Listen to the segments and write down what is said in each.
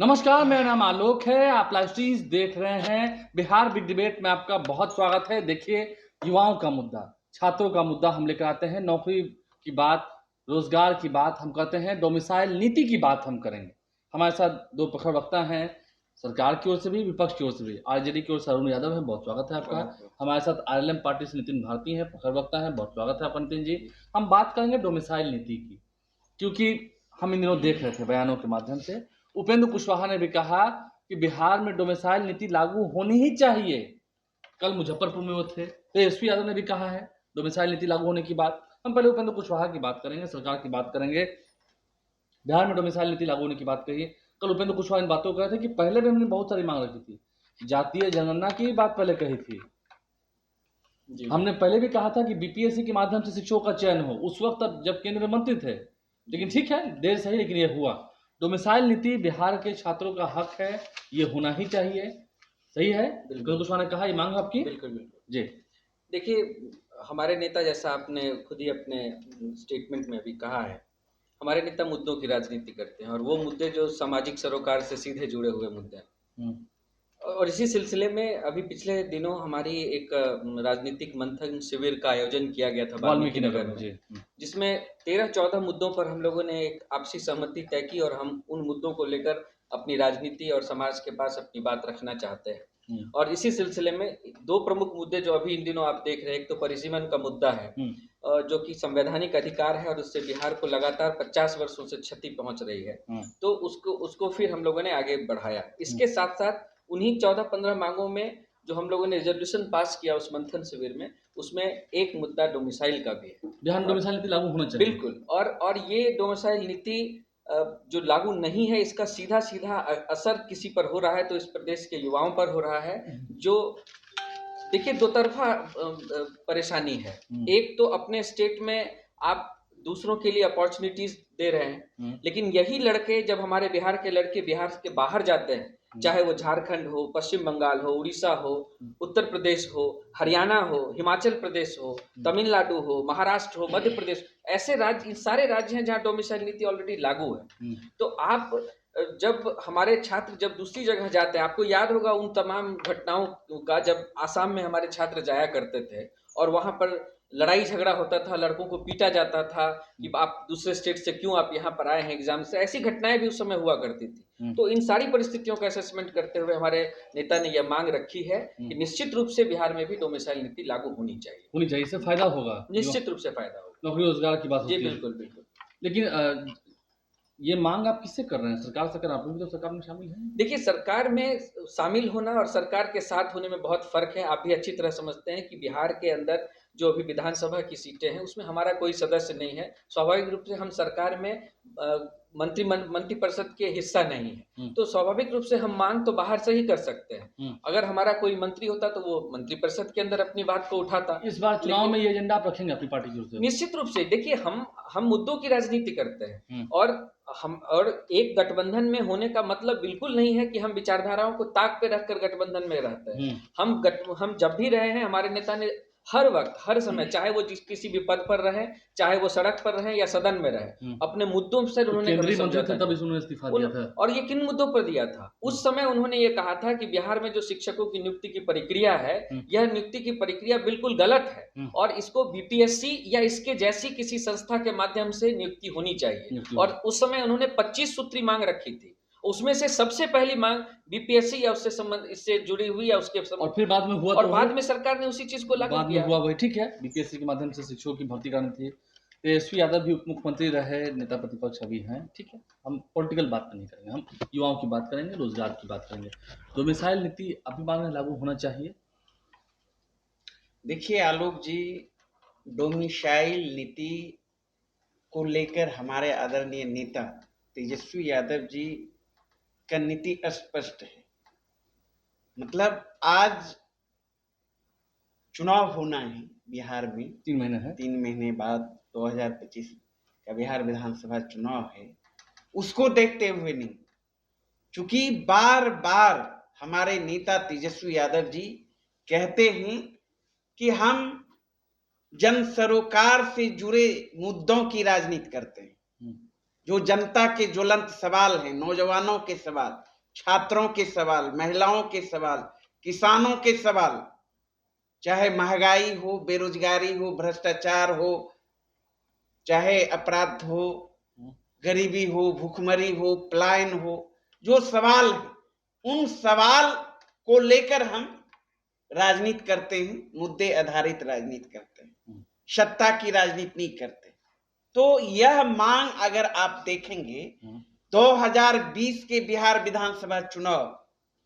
नमस्कार, मेरा नाम आलोक है। आप लाइव स्ट्रीम्स देख रहे हैं। बिहार बिग डिबेट में आपका बहुत स्वागत है। देखिए, युवाओं का मुद्दा, छात्रों का मुद्दा हम लेकर आते हैं। नौकरी की बात, रोजगार की बात हम करते हैं, डोमिसाइल नीति की बात हम करेंगे। हमारे साथ दो प्रखर वक्ता हैं, सरकार की ओर से भी, विपक्ष की ओर से भी। आरजेडी की ओर से अरुण यादव है, बहुत स्वागत है आपका। हमारे साथ आरएलएम पार्टी से नितिन भारती हैं, प्रखर वक्ता हैं, बहुत स्वागत है आपका नितिन जी। हम बात करेंगे डोमिसाइल नीति की, क्योंकि हम इन दिनों देख रहे थे बयानों के माध्यम से, उपेंद्र कुशवाहा ने भी कहा कि बिहार में डोमिसाइल नीति लागू होनी ही चाहिए। कल मुजफ्फरपुर में वो थे। तेजस्वी यादव ने भी कहा है डोमिसाइल नीति लागू होने की बात। हम पहले उपेंद्र कुशवाहा की बात करेंगे, सरकार की बात करेंगे। बिहार में डोमिसाइल नीति लागू होने की बात कही। कल उपेंद्र कुशवाहा इन बातों को कहे थे कि पहले भी हमने बहुत सारी मांग रखी थी, जातीय जनगणना की बात पहले कही थी। हमने पहले भी कहा था कि बीपीएससी के माध्यम से शिक्षकों का चयन हो, उस वक्त जब केंद्र में मंत्री थे। लेकिन ठीक है, देर सही लेकिन ये हुआ। डोमिसाइल नीति बिहार के छात्रों का हक है, ये होना ही चाहिए। सही है, बिल्कुल कुशवाहा ने कहा, ये मांग आपकी। बिल्कुल बिल्कुल जी देखिए, हमारे नेता, जैसा आपने खुद ही अपने स्टेटमेंट में भी कहा है, हमारे नेता मुद्दों की राजनीति करते हैं और वो मुद्दे जो सामाजिक सरोकार से सीधे जुड़े हुए मुद्दे हैं। और इसी सिलसिले में अभी पिछले दिनों हमारी एक राजनीतिक मंथन शिविर का आयोजन किया गया था वाल्मीकि नगर में, जिसमें 13-14 मुद्दों पर हम लोगों ने एक आपसी सहमति तय की और हम उन मुद्दों को लेकर अपनी राजनीति और समाज के पास अपनी बात रखना चाहते हैं। और इसी सिलसिले में दो प्रमुख मुद्दे जो अभी इन दिनों आप देख रहे हैं, एक तो परिसीमन का मुद्दा है, जो कि संवैधानिक अधिकार है और उससे बिहार को लगातार 50 वर्षों से क्षति पहुंच रही है। तो उसको फिर हम लोगों ने आगे बढ़ाया। इसके साथ साथ उन्हीं 14-15 मांगों में जो हम लोगों ने रिजोल्यूशन पास किया उस मंथन शिविर में, उसमें एक मुद्दा डोमिसाइल का भी है। बिहार में डोमिसाइल नीति लागू होना चाहिए। बिल्कुल। और ये डोमिसाइल नीति जो लागू नहीं है, इसका सीधा सीधा असर किसी पर हो रहा है तो इस प्रदेश के युवाओं पर हो रहा है। जो देखिए, दो तरफा परेशानी है। एक तो अपने स्टेट में आप दूसरों के लिए अपॉर्चुनिटीज दे रहे हैं, लेकिन यही लड़के, जब हमारे बिहार के लड़के बिहार के बाहर जाते हैं, चाहे वो झारखंड हो, पश्चिम बंगाल हो, उड़ीसा हो, उत्तर प्रदेश हो, हरियाणा हो, हिमाचल प्रदेश हो, तमिलनाडु हो, महाराष्ट्र हो, मध्य प्रदेश, ऐसे राज्य, इन सारे राज्य हैं जहाँ डोमिसाइल नीति ऑलरेडी लागू है। तो आप जब हमारे छात्र जब दूसरी जगह जाते हैं, आपको याद होगा उन तमाम घटनाओं का, जब आसाम में हमारे छात्र जाया करते थे और वहां पर लड़ाई झगड़ा होता था, लड़कों को पीटा जाता था कि आप दूसरे स्टेट से क्यों आप यहाँ पर आए हैं एग्जाम से। ऐसी घटनाएं भी उस समय हुआ करती थी। तो इन सारी परिस्थितियों का असेसमेंट करते हुए हमारे नेता ने यह मांग रखी है कि निश्चित रूप से बिहार में भी डोमिसाइल नीति लागू होनी चाहिए। इससे फायदा होगा, निश्चित रूप से फायदा होगा, नौकरी रोजगार की बात जी बिल्कुल बिल्कुल। लेकिन ये मांग आप किससे कर रहे हैं? सरकार से कर रहे हैं? आप लोग भी तो सरकार में शामिल हैं। देखिए, सरकार में शामिल होना और सरकार के साथ होने में बहुत फर्क है। आप भी अच्छी तरह समझते हैं कि बिहार के अंदर जो अभी विधानसभा की सीटें हैं, उसमें हमारा कोई सदस्य नहीं है। स्वाभाविक रूप से हम सरकार में मंत्री परिषद के हिस्सा नहीं है, तो स्वाभाविक रूप से हम मांग तो बाहर से ही कर सकते हैं। अगर हमारा कोई मंत्री होता तो वो मंत्री परिषद के अंदर अपनी बात को उठाता। इस बार चुनाव में ये एजेंडा आप रखेंगे अपनी पार्टी की ओर से? निश्चित रूप से। देखिए, हम मुद्दों की राजनीति करते हैं और एक गठबंधन में होने का मतलब बिल्कुल नहीं है कि हम विचारधाराओं को ताक पे रखकर गठबंधन में रहते हैं। हम जब भी रहे हैं, हमारे नेता ने हर वक्त, हर समय, चाहे वो किसी भी पद पर रहे, चाहे वो सड़क पर रहे या सदन में रहे, अपने मुद्दों से उन्होंने कभी समझौता नहीं। और ये किन मुद्दों पर दिया था? उस समय उन्होंने ये कहा था कि बिहार में जो शिक्षकों की नियुक्ति की प्रक्रिया है, यह नियुक्ति की प्रक्रिया बिल्कुल गलत है और इसको बीपीएससी या इसके जैसी किसी संस्था के माध्यम से नियुक्ति होनी चाहिए। और उस समय उन्होंने 25 सूत्री मांग रखी थी। उसमें से सबसे पहली मांग बीपीएससी या उससे संबंध, इससे जुड़ी हुई या उसके और फिर बाद में हुआ, और बाद में सरकार ने उसी चीज को लागू किया। हुआ वही ठीक है, बीपीएससी के माध्यम से शिक्षकों की भर्ती करनी थी। तेजस्वी यादव भी उप मुख्यमंत्री रहे, नेता प्रतिपक्ष अभी हैं, ठीक है। हम पॉलिटिकल बात नहीं करेंगे, हम युवाओं की बात करेंगे, रोजगार की बात करेंगे। डोमिसाइल नीति अभी मांग में लागू होना चाहिए। देखिए आलोक जी, डोमिसाइल नीति को लेकर हमारे आदरणीय नेता तेजस्वी यादव जी का नीति स्पष्ट है। मतलब आज चुनाव होना है बिहार में, 3 महीने है, 3 महीने बाद 2025 का बिहार विधानसभा चुनाव है। उसको देखते हुए नहीं, चूंकि बार बार हमारे नेता तेजस्वी यादव जी कहते हैं कि हम जन सरोकार से जुड़े मुद्दों की राजनीति करते हैं, जो जनता के ज्वलंत सवाल हैं, नौजवानों के सवाल, छात्रों के सवाल, महिलाओं के सवाल, किसानों के सवाल, चाहे महंगाई हो, बेरोजगारी हो, भ्रष्टाचार हो, चाहे अपराध हो, गरीबी हो, भूखमरी हो, पलायन हो, जो सवाल है, उन सवाल को लेकर हम राजनीति करते हैं, मुद्दे आधारित राजनीति करते हैं, सत्ता की राजनीति नहीं करते। तो यह मांग अगर आप देखेंगे 2020 के बिहार विधानसभा चुनाव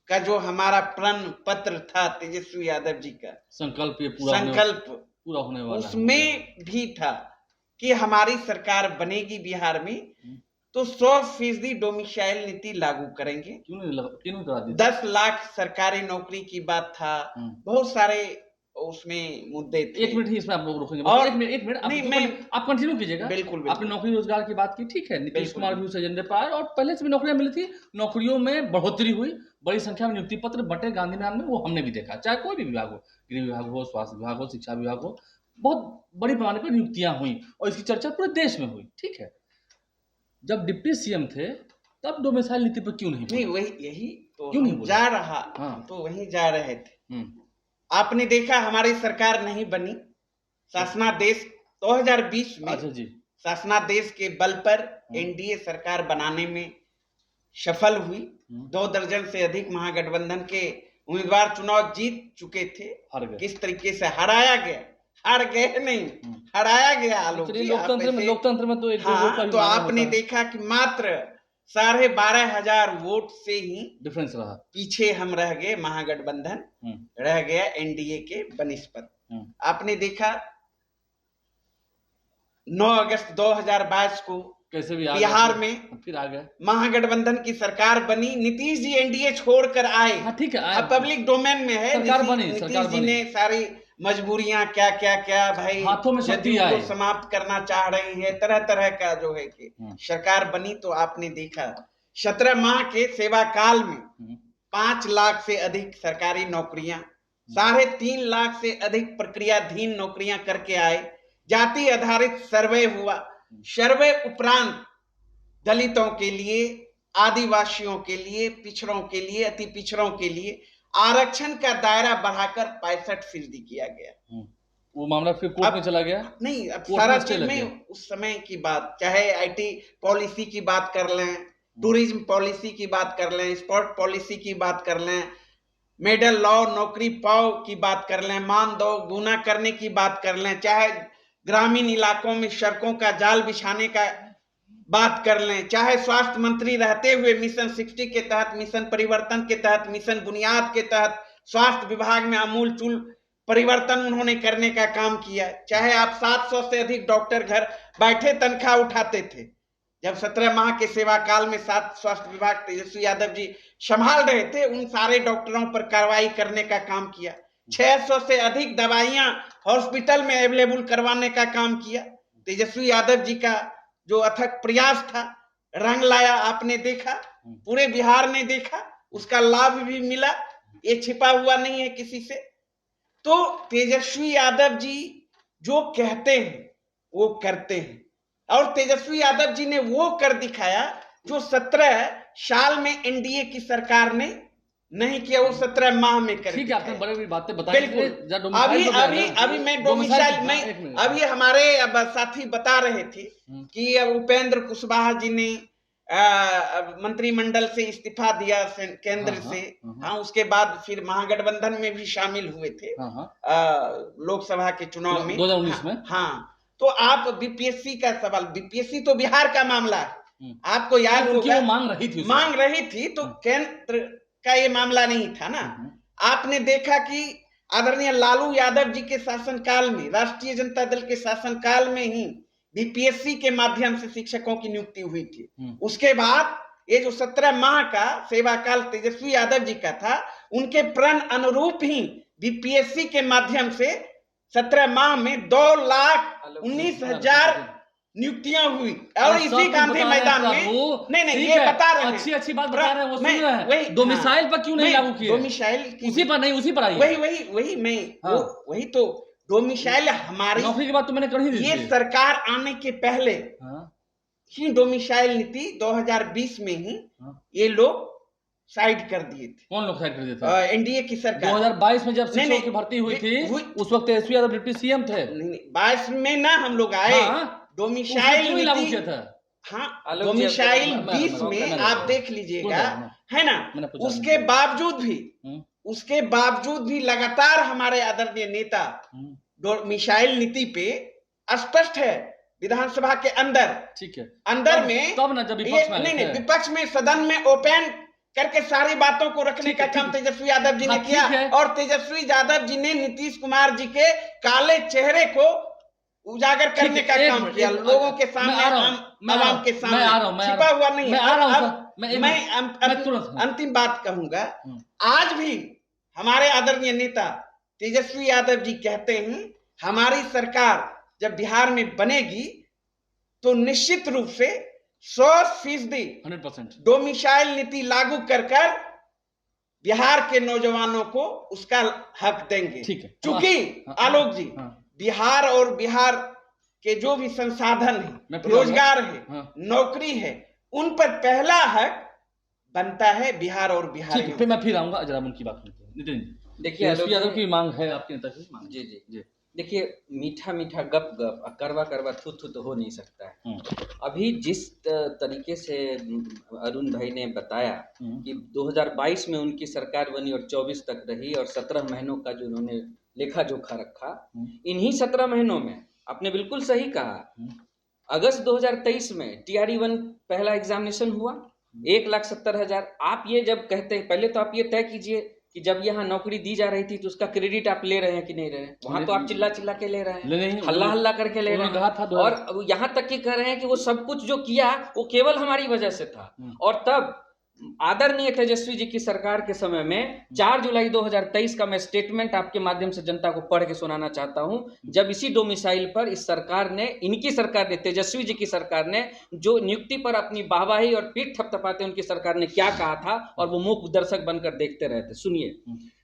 का जो हमारा प्रण पत्र था तेजस्वी यादव जी का, संकल्प पूरा होने वाला उसमें भी था कि हमारी सरकार बनेगी बिहार में तो 100% डोमिसाइल नीति लागू करेंगे। क्यों नहीं करा दी? 10 लाख सरकारी नौकरी की बात था, बहुत सारे उसमें मुद्दे थे। एक मिनट ही इसमें आप लोग रुकेंगे, और एक मिनट आप कंटिन्यू कीजिएगा। बिल्कुल आपने नौकरी रोजगार की बात की, ठीक है, नीतीश कुमार भी उस एजेंडे पर आए और पहले से भी नौकरियां मिली थी, नौकरियों में बढ़ोतरी हुई, बड़ी संख्या में नियुक्ति पत्र बटे गांधी मैदान में, वो हमने भी देखा, चाहे कोई भी विभाग हो, गृह विभाग हो, स्वास्थ्य विभाग हो, शिक्षा विभाग हो, बहुत बड़ी पैमाने पर नियुक्तियां हुई और इसकी चर्चा पूरे देश में हुई, ठीक है। जब डिप्टी सीएम थे तब डोमिसाइल नीति पर क्यों नहीं वही यही तो क्यों नहीं जा रहा, तो वहीं जा रहे थे। आपने देखा हमारी सरकार नहीं बनी, शासनादेश 2020 में शासनादेश के बल पर एनडीए सरकार बनाने में सफल हुई। 2 दर्जन से अधिक महागठबंधन के उम्मीदवार चुनाव जीत चुके थे, किस तरीके से हराया गया, हार गए नहीं, हराया गया। लोकतंत्र में तो एक तो आपने देखा कि मात्र 12,500 वोट से ही डिफरेंस रहा, पीछे हम रह गए, महागठबंधन रह गया एनडीए के बनिस्पत। आपने देखा 9 अगस्त 2022 को कैसे भी बिहार में फिर आ गए, महागठबंधन की सरकार बनी, नीतीश जी एनडीए छोड़कर आए। ठीक है, अब पब्लिक डोमेन में है, सरकार बनी, नीतीश जी ने सारी मजबूरियां क्या भाई हाथों में शक्ति को समाप्त करना चाह रही है, तरह तरह का जो है कि सरकार बनी। तो आपने देखा 17 माह के सेवा काल में 5 लाख से अधिक सरकारी नौकरियां, 3.5 लाख से अधिक प्रक्रियाधीन नौकरियां करके आए। जाति आधारित सर्वे हुआ, सर्वे उपरांत दलितों के लिए, आदिवासियों के लिए, पिछड़ों के लिए, अति पिछड़ों के लिए आरक्षण का दायरा बढ़ाकर 65% किया गया। वो मामला फिर कोर्ट में चला गया? नहीं, अब सारा चीज में उस समय की बात, चाहे आईटी पॉलिसी की बात कर लें, टूरिज्म पॉलिसी की बात कर लें, स्पोर्ट पॉलिसी की बात कर लें, मेडल लॉ, नौकरी पाओ की बात कर लें, मान दो गुना करने की बात कर लें, चाहे ग्रामीण इलाकों में सड़कों का जाल बिछाने का बात कर लें, चाहे स्वास्थ्य मंत्री रहते हुए मिशन 60 के तहत, मिशन परिवर्तन के तहत, मिशन बुनियाद के तहत स्वास्थ्य विभाग में आमूलचूल परिवर्तन उन्होंने करने का काम किया। चाहे आप 700 से अधिक डॉक्टर घर बैठे तनख्वाह उठाते थे, जब 17 माह के सेवा काल में 7 स्वास्थ्य विभाग तेजस्वी यादव जी संभाल रहे थे, उन सारे डॉक्टरों पर कार्रवाई करने का काम किया। 600 से अधिक दवाइयां हॉस्पिटल में अवेलेबल करवाने का काम किया। तेजस्वी यादव जी का जो अथक प्रयास था, रंग लाया, आपने देखा, पूरे बिहार ने देखा, उसका लाभ भी मिला, ये छिपा हुआ नहीं है किसी से। तो तेजस्वी यादव जी जो कहते हैं वो करते हैं, और तेजस्वी यादव जी ने वो कर दिखाया जो 17 साल में एनडीए की सरकार ने नहीं किया, वो 17 माह में कर। ठीक है, आपने बड़ी बातें बताई। बिल्कुल, अभी मैं डोमिसाइल नहीं, अभी हमारे साथी बता रहे थे कि उपेंद्र कुशवाहा जी ने मंत्रिमंडल से इस्तीफा दिया केंद्र से। हाँ, उसके बाद फिर महागठबंधन में भी शामिल हुए थे लोकसभा के चुनाव में 2019 में। हाँ, तो आप बीपीएससी का सवाल, बीपीएससी तो बिहार का मामला है, आपको याद होगा, मांग रही थी, तो केंद्र का ये मामला नहीं था ना। आपने देखा कि आदरणीय लालू यादव जी के शासनकाल में, राष्ट्रीय जनता दल के शासनकाल में ही बीपीएससी के माध्यम से शिक्षकों की नियुक्ति हुई थी। उसके बाद ये जो 17 माह का सेवा काल तेजस्वी यादव जी का था, उनके प्रण अनुरूप ही बीपीएससी के माध्यम से 17 माह में 2,19,000 नियुक्तियां हुई। और इसी गांधी मैदान में नहीं ये बता रहे हैं, अच्छी बात बता रहे हैं, वो सुन रहे हैं। वही डोमिसाइल पर क्यों नहीं लागू किया? डोमिसाइल उसी पर नहीं, उसी पर आई। वही मैं वही तो डोमिसाइल हमारी नौकरी की बात तो मैंने कर ही दी। ये सरकार आने के पहले ही डोमिसाइल नीति 2020 में ही ये लोग साइड कर दिए थे। कौन लोग साइड कर दिए थे? एनडीए की सरकार। 2022 में जब नहीं, शिक्षकों की भर्ती हुई थी उस वक्त तेजस्वी यादव डिप्टी सीएम थे। नहीं 22 में ना हम लोग आए। हाँ, डोमिसाइल क्यों नहीं लागू नीति, किया था? हाँ आलोक जी, डोमिसाइल मैं- 20 मैं- में मैं- आप देख लीजिएगा, है मैंने ना। पूछा उसके नहीं। बावजूद भी लगातार हमारे आदरणीय नेता डोमिसाइल नीति पे स्पष्ट है विधानसभा के अंदर। ठीक है, अंदर में तब ना जब विपक्ष में नहीं विपक्ष में सदन में ओपन करके सारी बातों को रखने का काम तेजस्वी यादव जी ने किया, और तेजस्वी यादव जी ने नीतीश कुमार जी के काले चेहरे को उजागर करने का काम किया, लोगों के सामने, आवाम के सामने छिपा हुआ नहीं है। मैं अंतिम बात कहूंगा, आज भी हमारे आदरणीय नेता तेजस्वी यादव जी कहते हैं हमारी सरकार जब बिहार में बनेगी तो निश्चित रूप से 100% 100% डोमिसाइल नीति लागू कर बिहार के नौजवानों को उसका हक देंगे। ठीक है, क्योंकि आलोक जी, बिहार और बिहार के जो भी संसाधन है, रोजगार है, नौकरी है, उन पर पहला हक बनता है बिहार और बिहार। फिर मैं फिर आऊंगा, जरा उनकी बात सुनते हैं। नितिन जी, देखिए यादव की मांग है आपके नेता की मांग। जी जी जी, देखिए मीठा मीठा गप गप, करवा करवा थू थू तो हो नहीं सकता है। अभी जिस तरीके से अरुण भाई ने बताया कि 2022 में उनकी सरकार बनी और 24 तक रही, और 17 महीनों का जो उन्होंने लेखा जोखा रखा, इन्हीं 17 महीनों में आपने बिल्कुल सही कहा, अगस्त 2023 में TRE 1 पहला एग्जामिनेशन हुआ, 1,70,000। आप ये जब कहते हैं, पहले तो आप ये तय कीजिए कि जब यहाँ नौकरी दी जा रही थी तो उसका क्रेडिट आप ले रहे हैं कि नहीं रहे हैं? वहां तो आप चिल्ला चिल्ला के ले रहे हैं, हल्ला हल्ला करके ले रहे हैं, और यहाँ तक कि कह रहे हैं कि वो सब कुछ जो किया वो केवल हमारी वजह से था। और तब आदरणीय तेजस्वी जी की सरकार के समय में 4 जुलाई 2023 का मैं स्टेटमेंट आपके माध्यम से जनता को पढ़ के सुनाना चाहता हूं, जब इसी डोमिसाइल पर इस सरकार ने, इनकी सरकार ने, तेजस्वी जी की सरकार ने जो नियुक्ति पर अपनी वाहवाही और पीठ थपथपाते उनकी सरकार ने क्या कहा था, और वो मूक दर्शक बनकर देखते रहे थे। सुनिए,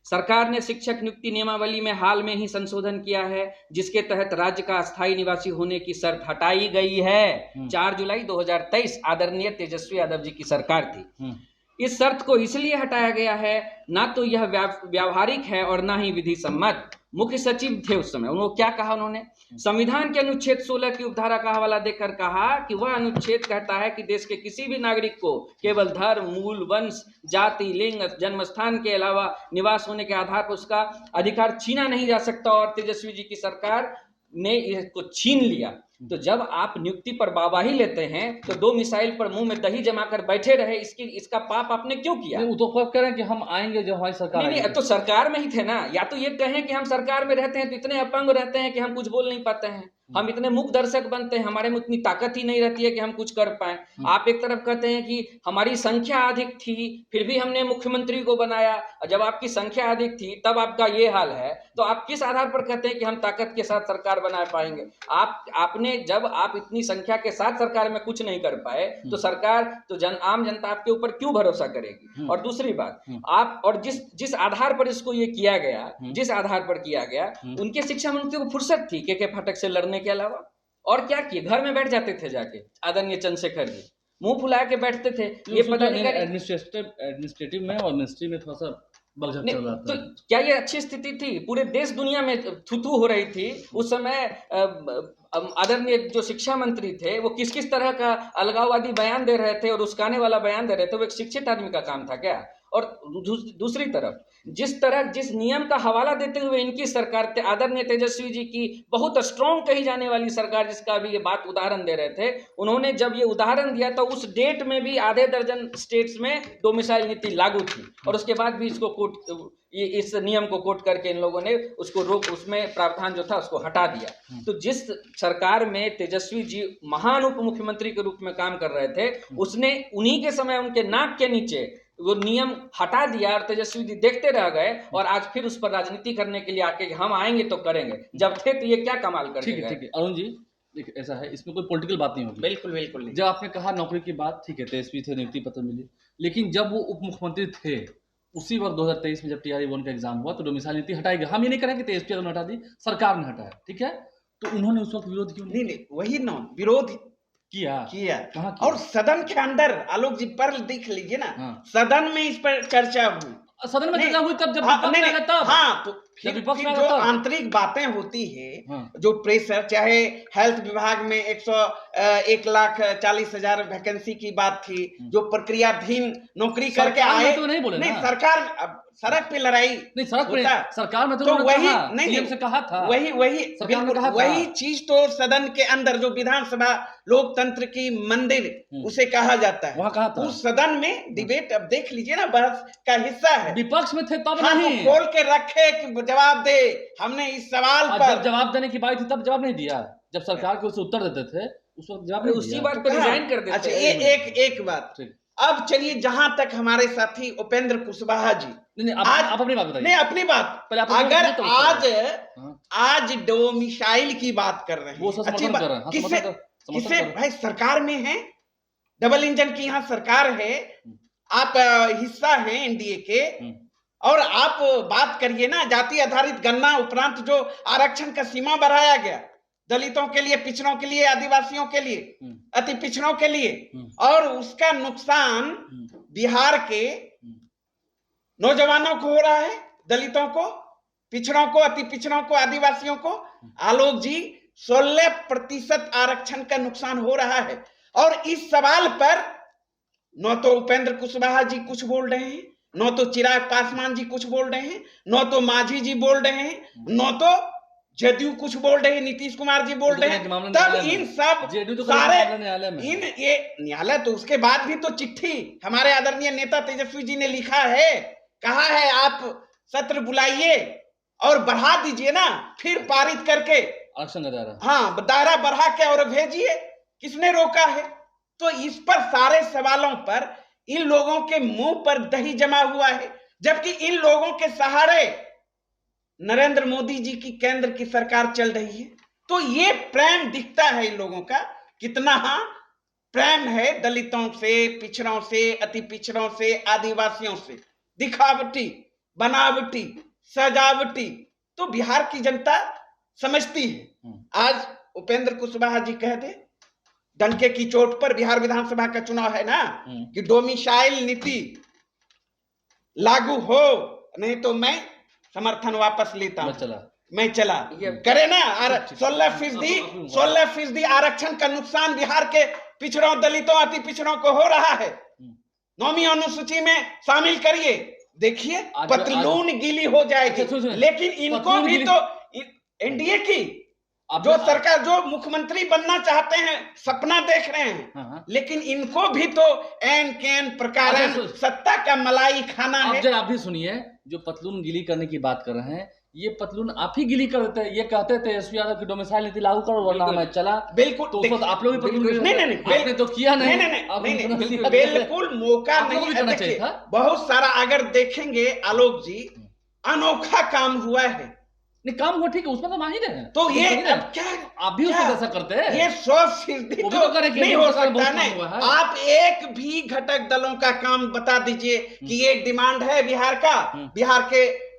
सरकार ने शिक्षक नियुक्ति नियमावली में हाल में ही संशोधन किया है, जिसके तहत राज्य का अस्थायी निवासी होने की शर्त हटाई गई है। 4 जुलाई 2023 आदरणीय तेजस्वी यादव जी की सरकार थी। इस शर्त को इसलिए हटाया गया है, ना तो यह व्यावहारिक है और ना ही विधि सम्मत। मुख्य सचिव थे उस समय, उन्होंने क्या कहा, उन्होंने संविधान के अनुच्छेद 16 की उपधारा का हवाला देकर कहा कि वह अनुच्छेद कहता है कि देश के किसी भी नागरिक को केवल धर्म, मूल, वंश, जाति, लिंग, जन्म स्थान के अलावा निवास होने के आधार पर उसका अधिकार छीना नहीं जा सकता, और तेजस्वी जी की सरकार ने इसको छीन लिया। तो जब आप नियुक्ति पर वाहवाही लेते हैं तो डोमिसाइल पर मुंह में दही जमाकर बैठे रहे, इसका पाप आपने क्यों किया? वो तो कब कह रहे हैं कि हम आएंगे जब हमारी सरकार नहीं, तो सरकार में ही थे ना। या तो ये कहें कि हम सरकार में रहते हैं तो इतने अपंग रहते हैं कि हम कुछ बोल नहीं पाते हैं, हम इतने मूक दर्शक बनते हैं, हमारे में उतनी ताकत ही नहीं रहती है कि हम कुछ कर पाए। आप एक तरफ कहते हैं कि हमारी संख्या अधिक थी फिर भी हमने मुख्यमंत्री को बनाया, और जब आपकी संख्या अधिक थी तब आपका ये हाल है, तो आप किस आधार पर कहते हैं कि हम ताकत के साथ सरकार बना पाएंगे? आपने जब आप इतनी संख्या के साथ सरकार में कुछ नहीं कर पाए तो सरकार तो आम जनता आपके ऊपर क्यों भरोसा करेगी? और दूसरी बात, आप और जिस आधार पर इसको ये किया गया, जिस आधार पर किया गया, उनके शिक्षा मंत्री को फुर्सत थी के फाटक से लड़ने के अलावा और क्या किए? घर में बैठ जाते थे जाके आदरणीय चंद्रशेखर जी, मुंह फुला के बैठते थे। ये पता नहीं एडमिनिस्ट्रेटिव में और मिनिस्ट्री में थोड़ा सा बलझक चल रहा था। तो क्या ये अच्छी स्थिति थी? पूरे देश दुनिया में थू हो रही थी उस समय। आदरणीय जो शिक्षा मंत्री थे वो किस किस तरह का अलगाववादी बयान दे रहे थे और उसकाने वाला बयान दे रहे थे, वो एक शिक्षित आदमी का काम था क्या? और दूसरी तरफ जिस नियम का हवाला देते हुए इनकी सरकार आदरणीय तेजस्वी जी की बहुत स्ट्रॉन्ग कही जाने वाली सरकार, जिसका भी ये बात उदाहरण दे रहे थे, उन्होंने जब ये उदाहरण दिया तो उस डेट में भी आधे दर्जन स्टेट्स में डोमिसाइल नीति लागू थी, और उसके बाद भी इसको इस नियम को कोट करके इन लोगों ने उसको उसमें प्रावधान जो था उसको हटा दिया। तो जिस सरकार में तेजस्वी जी महान उप मुख्यमंत्री के रूप में काम कर रहे थे, उसने उन्हीं के समय उनके नाक के नीचे वो नियम हटा दिया और तेजस्वी जी देखते रह गए, और आज फिर उस पर राजनीति करने के लिए आके हम आएंगे तो करेंगे। जब थे तो ये क्या कमाल कर ठीक है अरुण जी, देखिए ऐसा है, इसमें कोई पॉलिटिकल बात नहीं होगी। बिल्कुल बिल्कुल नहीं। जब आपने कहा नौकरी की बात, ठीक है, तेजस्वी थे, नियुक्ति पत्र मिली, लेकिन जब वो उप मुख्यमंत्री थे उसी वक्त 2023 में जब TRE 1 का एग्जाम हुआ तो डोमिसाइल नीति हटाई गई। हम ये नहीं कह रहे कि तेजस्वी यादव ने हटा दी, सरकार ने हटाया, ठीक है, तो उन्होंने उस वक्त विरोध क्यों नहीं? वही ना विरोध किया किया। कहाँ किया? और सदन के अंदर आलोक जी पर देख लीजिए ना, हाँ। सदन में इस पर चर्चा हुई। सदन में नहीं, चर्चा हुई तब जब हाँ, विपक्ष नहीं, में नहीं, आया तब। हाँ, तो जब विपक्ष फिर में जो आया तब। आंतरिक बातें होती है, हाँ। जो प्रेशर, चाहे हेल्थ विभाग में 1,40,000 वैकेंसी की बात थी, जो प्रक्रियाधीन नौकरी करके सरकार में आए, तो नहीं बोले नहीं ना। सरकार अब सड़क पे लड़ाई नहीं सड़क पे होता, सरकार में तो तो उन्होंने वही कहा, नहीं, सीएम से कहा था, वही सरकार ने बिल्कुल कहा था। वही चीज तो सदन के अंदर जो विधानसभा लोकतंत्र की मंदिर उसे कहा जाता है, वहाँ कहा था। उस सदन में डिबेट अब देख लीजिए ना, बहस का हिस्सा है। विपक्ष में थे तब हाँ, नहीं। तो खोल के रखे कि जवाब दे, हमने इस सवाल और पर जब जवाब देने की बात थी तब जवाब नहीं दिया, जब सरकार के उसे उत्तर देते थे उस वक्त जवाब नहीं उसी दिया। बात पर रिजाइन कर देते अच्छा, हैं। एक बात। ठीक। अब चलिए, जहां तक हमारे साथी उपेंद्र कुशवाहा जी, नहीं आप अपनी बात बताइए। नहीं अपनी बात, पहले आप अगर तो आज डोमिसाइल की बात कर रहे हैं, वो अच्छी बात, किससे भाई सरकार में है, डबल इंजन की यहाँ सरकार है, आप हिस्सा हैं एनडीए के, और आप बात करिए ना, जाति आधारित गणना उपरांत जो आरक्षण का सीमा बढ़ाया गया, दलितों के लिए, पिछड़ों के लिए, आदिवासियों के लिए, अति पिछड़ों के लिए, और उसका नुकसान बिहार के नौजवानों को हो रहा है, दलितों को, पिछड़ों को, अति पिछड़ों को, आदिवासियों को। आलोक जी, 16% आरक्षण का नुकसान हो रहा है, और इस सवाल पर न तो उपेंद्र कुशवाहा जी कुछ बोल रहे हैं, न तो चिराग पासवान जी कुछ बोल रहे हैं, न तो मांझी जी बोल रहे हैं, न तो जदयू कुछ बोल रहे हैं, नीतीश कुमार जी बोल रहे हैं। तब इन सब सारे ये न्यायालय, तो उसके बाद भी तो चिट्ठी हमारे आदरणीय नेता तेजस्वी जी ने लिखा है, कहा है आप सत्र बुलाइए और बढ़ा दीजिए ना, फिर पारित करके आरक्षण का दायरा, हाँ, दायरा बढ़ा के और भेजिए, किसने रोका है? तो इस पर सारे सवालों पर इन लोगों के मुंह पर दही जमा हुआ है, जबकि इन लोगों के सहारे नरेंद्र मोदी जी की केंद्र की सरकार चल रही है। तो ये प्रेम दिखता है इन लोगों का, कितना प्रेम है दलितों से, पिछड़ों से, अति पिछड़ों से, आदिवासियों से, दिखावटी, बनावटी, सजावटी। तो बिहार की जनता समझती है। आज उपेंद्र कुशवाहा जी कह दे, डंके की चोट पर बिहार विधानसभा का चुनाव है ना, कि डोमिसाइल नीति लागू हो, नहीं तो मैं समर्थन वापस लेता हूं, मैं चला करे ना। 16% आरक्षण का नुकसान बिहार के पिछड़ों, दलितों, अति पिछड़ों को हो रहा है। 9वीं अनुसूची में शामिल करिए, देखिए पतलून गीली हो जाएगी। लेकिन इनको भी तो एनडीए की जो सरकार, जो मुख्यमंत्री बनना चाहते हैं, सपना देख रहे हैं, लेकिन इनको भी तो एन कैन प्रकार सत्ता का मलाई खाना है। आप भी सुनिए, जो पतलून गीली करने की बात कर रहे हैं, ये पतलून आप ही गीली कर देते हैं। ये कहते थे तेजस्वी यादव की डोमिसाइल नीति लागू करो वरना मैं चला। बिल्कुल, तो उस वक्त आप लोग भी पतलून नहीं, आपने तो किया नहीं, बिल्कुल मौका नहीं। बहुत सारा अगर देखेंगे आलोक जी, अनोखा काम हुआ है। नहीं, काम हुआ ठीक है, उसमें तो माहिर है। तो ये अब क्या, आप भी उसको ऐसा करते हैं? ये 100% तो नहीं हो सकता नहीं। आप एक भी घटक दलों का काम बता दीजिए कि ये डिमांड है बिहार का, बिहार के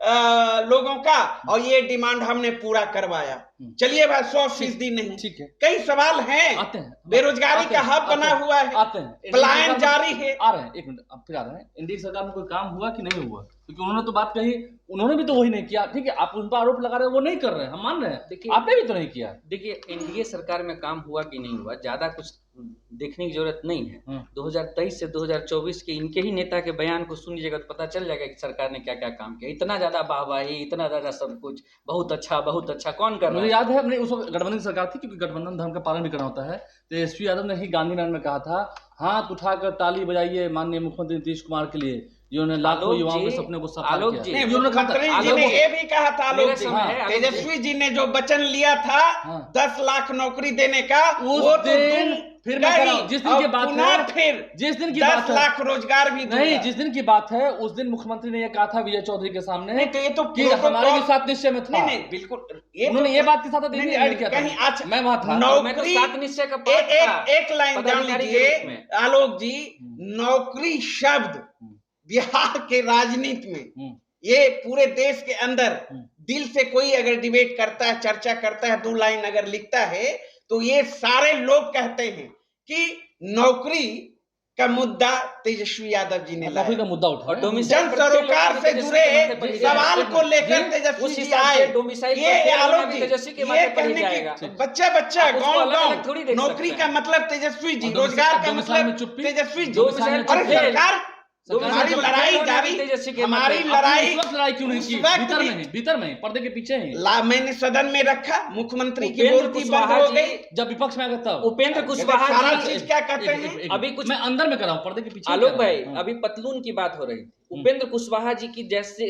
लोगों का, और ये डिमांड हमने पूरा करवाया। चलिए भाई, 100% नहीं, ठीक है, कई सवाल हैं। बेरोजगारी का हब बना हुआ है, पलायन जारी है। आ रहे हैं, एक मिनट, अब फिर आ रहे हैं। एनडीए सरकार में कोई काम हुआ कि नहीं हुआ? क्योंकि उन्होंने तो बात कही, उन्होंने भी तो वही नहीं किया। ठीक है, आप उन पर आरोप लगा रहे हैं, वो नहीं कर रहे हैं, हम मान रहे हैं। देखिए, आपने भी तो नहीं किया। देखिए, एनडीए सरकार में काम हुआ कि नहीं हुआ, ज्यादा कुछ देखने की जरूरत नहीं है। 2023 से 2024 के इनके ही नेता के बयान को सुन लीजिएगा तो पता चल जाएगा कि सरकार ने क्या क्या काम किया। इतना ज्यादा वाहवाही, इतना ज्यादा सब कुछ, बहुत अच्छा, कौन कर रहा है? मुझे याद है, अपने उस वक्त गठबंधन की सरकार थी, क्योंकि गठबंधन धर्म का पालन भी करना होता है। तेजस्वी यादव ने ही गांधीनगर में कहा था, हाथ उठाकर ताली बजाइए माननीय मुख्यमंत्री नीतीश कुमार के लिए, जिन्होंने लाखों युवाओं के सपने को साकार किया। मुख्यमंत्री जी ने ये भी कहा था, आलोक जी, तेजस्वी जी ने जो वचन लिया था 10 लाख नौकरी देने का, वो दिन फिर जिस दिन की बात है, फिर जिस दिन की 10 लाख रोजगार भी नहीं, जिस दिन की बात है, उस दिन मुख्यमंत्री ने यह कहा था विजय चौधरी के सामने। नहीं, तो ये तो कि हमारे भी साथ निश्चय में था। नहीं, बिल्कुल, उन्होंने ये बात के साथ ऐड किया था, मैं वहां था। नौकरी, साथ निश्चय का पाठ था। एक लाइन जान लीजिए आलोक जी, नौकरी शब्द बिहार के राजनीति में, ये पूरे देश के अंदर दिल से कोई अगर डिबेट करता है, चर्चा करता है, 2 लाइन अगर लिखता है, तो ये सारे लोग कहते हैं कि नौकरी का मुद्दा तेजस्वी यादव जी ने नौकरी का लाया मुद्दा उठा और रहे हैं। डोमिसाइल जन सरोकार से जुड़े सवाल को लेकर उस तेजस्वी जी हिसाब आए। से डोमिसाइल ये पर फेल होना आलोक भी जी, तेजस्वी के ये माथे पर ही कहने जाएगा। की बच्चा बच्चा आप उसको गांव अलग-अलग थोड़ी गांव देख नौकरी सकते का हैं। मतलब तेजस्वी जी, और डोमिसाइल- रोजगार का डोमिसाइल में मतलब चुप्पी, तेजस्वी जी। डोमिसाइल में अरे चुप्पी। सरकार सरकार हमारी में लड़ाई होना भी जारी, तेजस्वी के हमारी माथे। लड़ाई उस वक्त लड़ाई क्यों नहीं उस की? वक्त भीतर भी- में ही, भीतर में ही, पर्दे के पीछे ही। मैंने सदन में रखा, मुख्यमंत्री की उपेंद्र बोलती बंद कुशवाहा हो जी- गई। जब विपक्ष में आ गया तब उपेंद्र कुशवाहा सारा जी चीज क्या कहते हैं? अभी कुछ- मैं अंदर में कर रहा हूँ, पर्दे के पीछे आलोक कर रहा हूँ। भाई, हाँ। अभी पतलून की बात हो रही थी। उपेंद्र कुशवाहा जी की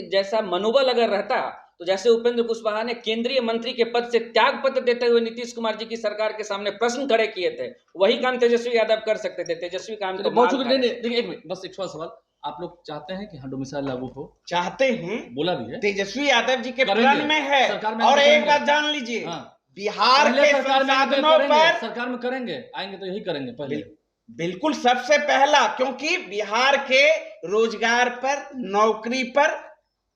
जैसा मनोबल अगर रहता, तो जैसे उपेंद्र कुशवाहा ने केंद्रीय मंत्री के पद से त्याग पत्र देते हुए नीतीश कुमार जी की सरकार के सामने प्रश्न खड़े किए थे, वही काम तेजस्वी यादव कर सकते थे। तेजस्वी काम तो बहुत माल शुक्रिया। था। देखिए एक मिनट, बस एक सवाल, आप लोग चाहते हैं कि हाँ डोमिसाइल लागू हो? चाहते हैं, बोला भी है, तेजस्वी यादव जी के करेंगे। प्लान में है। सरकार में और आएंगे एक तो बात करेंगे। जान लीजिए, हाँ। बिहार पहले के सरकार में आएंगे तो संसाधनों करेंगे, पर सरकार में करेंगे, आएंगे तो यही करेंगे पहले। बिल्कुल सबसे पहला, क्योंकि बिहार के रोजगार पर, नौकरी पर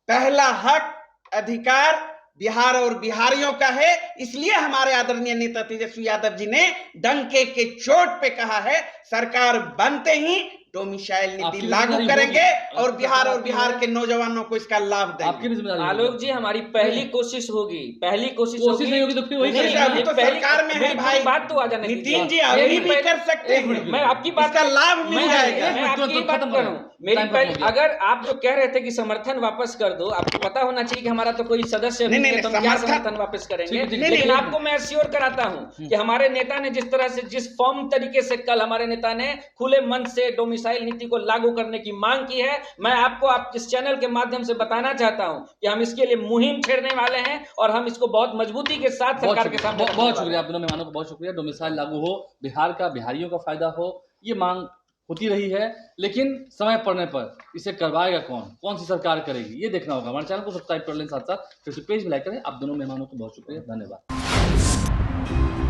पहला हक, अधिकार बिहार और बिहारियों का है। इसलिए हमारे आदरणीय नेता तेजस्वी यादव जी ने डंके के चोट पे कहा है, सरकार बनते ही डोमिसाइल नीति आपकी भी लागू जिम्मेदारी करेंगे होगी। और आपकी बिहार और आपकी बिहार है। के नौजवानों को इसका लाभ आपकी देंगे। भी जिम्मेदारी आलोक होगी। जी, हमारी पहली कोशिश होगी, पहली कोशिश कोशिश नहीं होगी तो फिर वही नहीं, करेंगे अभी ना। तो पहली- सरकार में है मेरी भाई, बात तो आ जाने नितिन दीजिए। जी अभी मेरी भी पहली- कर सकते एक मिनट, हैं, मैं आपकी बात इसका लाभ मिल मैं- जाएगा। मैं एक आपकी मिनट, बात खत्म करूं। करें। मेरी टाइम पहली, खत्म हो गया। अगर आप जो कह रहे थे कि समर्थन वापस कर दो, आपको पता होना चाहिए कि हमारा तो कोई सदस्य नहीं, नहीं है, नहीं, तो हम क्या समर्थन- समर्थन वापस करेंगे। ठीक है, ठीक है, लेकिन नहीं, आपको मैं अश्योर कराता हूं कि हमारे नेता ने जिस तरह से, जिस फॉर्म तरीके से कल हमारे नेता ने खुले मन से डोमिसाइल नीति को लागू करने की मांग की है, मैं आपको आप इस चैनल के माध्यम से बताना चाहता हूं कि हम इसके लिए मुहिम छेड़ने वाले हैं और हम इसको बहुत मजबूती के साथ सरकार के सामने रखने बहुत वाले शुक्रिया हैं। आप दोनों मेहमानों को, बहुत शुक्रिया। डोमिसाइल लागू हो, बिहार का, बिहारियों का फायदा हो, ये मांग होती रही है, लेकिन समय पड़ने पर इसे करवाएगा कौन, कौन सी सरकार करेगी, ये देखना होगा। हमारे चैनल को सब्सक्राइब कर लें, साथ साथ फिर से पेज भी लाइक करें। आप दोनों मेहमानों को बहुत शुक्रिया, धन्यवाद।